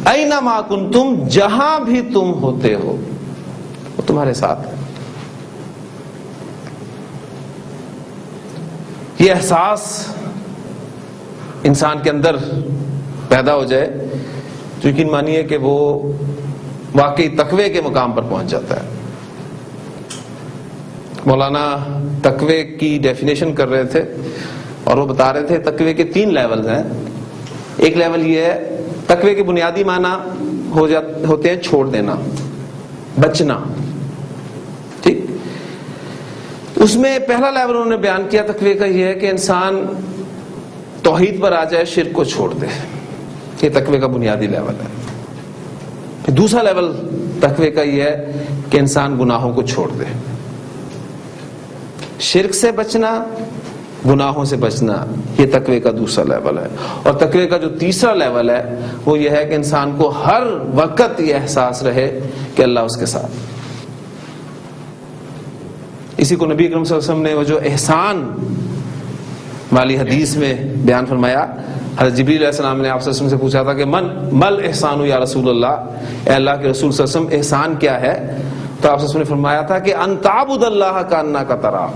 Anima کنتم، جہاں بھی تم ہوتے ہو وہ تمہارے ساتھ ہے۔ یہ احساس انسان کے اندر پیدا ہو جائے تو یقین مانیے کہ وہ واقعی تقوی کے مقام پر پہنچ جاتا ہے۔ مولانا تقوی کی ڈیفینیشن کر رہے تھے اور وہ بتا رہے تھے تقوی کے 3 لیولز ہیں۔ ایک لیول یہ ہے، تقوی کے بنیادی معنی ہوتے ہیں چھوڑ دینا، بچنا، ٹھیک۔ اس میں پہلا لیول انہوں نے بیان کیا تقوی کا یہ ہے کہ انسان توحید پر آ جائے، شرک کو چھوڑ دے، یہ تقوی کا بنیادی لیول ہے۔ پھر دوسرا لیول تقوی کا یہ ہے کہ انسان گناہوں کو چھوڑ دے، شرک سے بچنا، گناہوں سے بچنا، یہ تقوی کا دوسرا لیول ہے۔ اور تقوی کا جو تیسرا لیول ہے وہ یہ ہے کہ انسان کو ہر وقت یہ احساس رہے کہ اللہ اس کے ساتھ۔ اسی کو نبی اکرم صلی اللہ علیہ وسلم نے وہ جو احسان والی حدیث میں بیان فرمایا، حضرت جبریل علیہ السلام نے آپ صلی اللہ علیہ وسلم سے پوچھا تھا کہ مل احسان یا رسول اللہ، اے اللہ کے رسول صلی اللہ علیہ وسلم احسان کیا ہے؟ تو آپ صلی اللہ علیہ وسلم نے فرمایا تھا کہ ان تعبد اللہ کانک تراہ،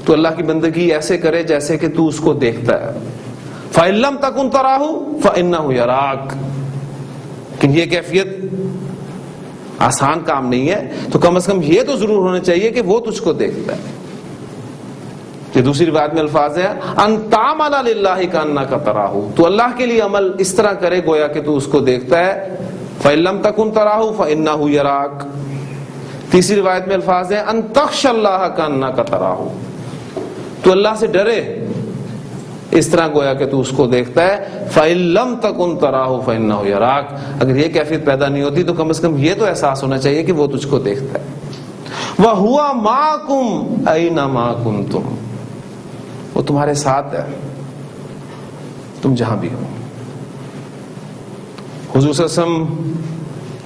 تو اللہ کی بندگی ایسے کرے جیسے کہ تو اس کو دیکھتا ہے۔ فَإِن لَمْ تَكُنْ تَرَاهُ فَإِنَّهُ يَرَاكَ، کہ یہ کیفیت آسان کام نہیں ہے، تو کم از کم یہ تو ضرور ہونا چاہیے کہ وہ تجھ کو دیکھتا ہے۔ یہ دوسری روایت میں الفاظ ہے ان تعمل للہ کانک تراہ، تو اللہ کے لیے عمل اس طرح کرے گویا کہ تو اس کو دیکھتا ہے۔ فَإِن لَمْ تَكُنْ تَرَاهُ فَإِنَّهُ يَرَاكَ۔ تیسری روایت میں الفاظ ہے ان تخشى اللہ کانک تراہ، تو اللہ سے ڈرے اس طرح گویا کہ تو اس کو دیکھتا ہے۔ فَإِن لَمْ تَكُنْ تَرَاهُ فَإِنَّهُ يَرَاكَ، اگر یہ کیفیت پیدا نہیں ہوتی تو کم از کم یہ تو احساس ہونا چاہیے کہ وہ تجھ کو دیکھتا ہے۔ وَهُوَ مَعَكُمْ أَيْنَمَا كُنْتُمْ، وہ تمہارے ساتھ ہے تم جہاں بھی ہو۔ حضور صلی اللہ علیہ وسلم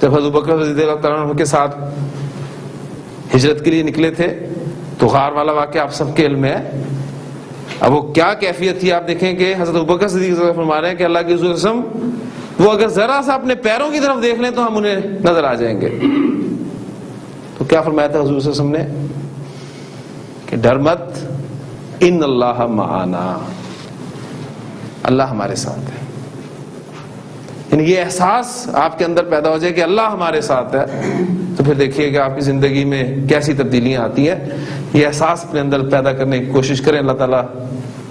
جب حضرت ابوبکر رضی اللہ تعالیٰ عنہ کے ساتھ ہجرت کے لیے نکلے تھے تو غار والا واقعہ آپ سب کے علم ہے۔ اب وہ کیا کیفیت تھی آپ دیکھیں کہ حضرت ابوبکر صدیق فرما رہے ہیں کہ اللہ کے رسول صلی اللہ علیہ وسلم وہ اگر ذرا سا اپنے پیروں کی طرف دیکھ لیں تو ہم انہیں نظر آ جائیں گے۔ تو کیا فرمایا تھا حضور صلی اللہ علیہ وسلم نے کہ ڈر مت، ان اللہ معنا، اللہ ہمارے ساتھ ہے۔ یعنی یہ احساس آپ کے اندر پیدا ہو جائے کہ اللہ ہمارے ساتھ ہے تو پھر دیکھیے کہ آپ کی زندگی میں کیسی تبدیلیاں آتی ہیں۔ یہ احساس اپنے اندر پیدا کرنے کی کوشش کریں، اللہ تعالیٰ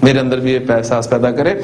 میرے اندر بھی یہ احساس پیدا کرے۔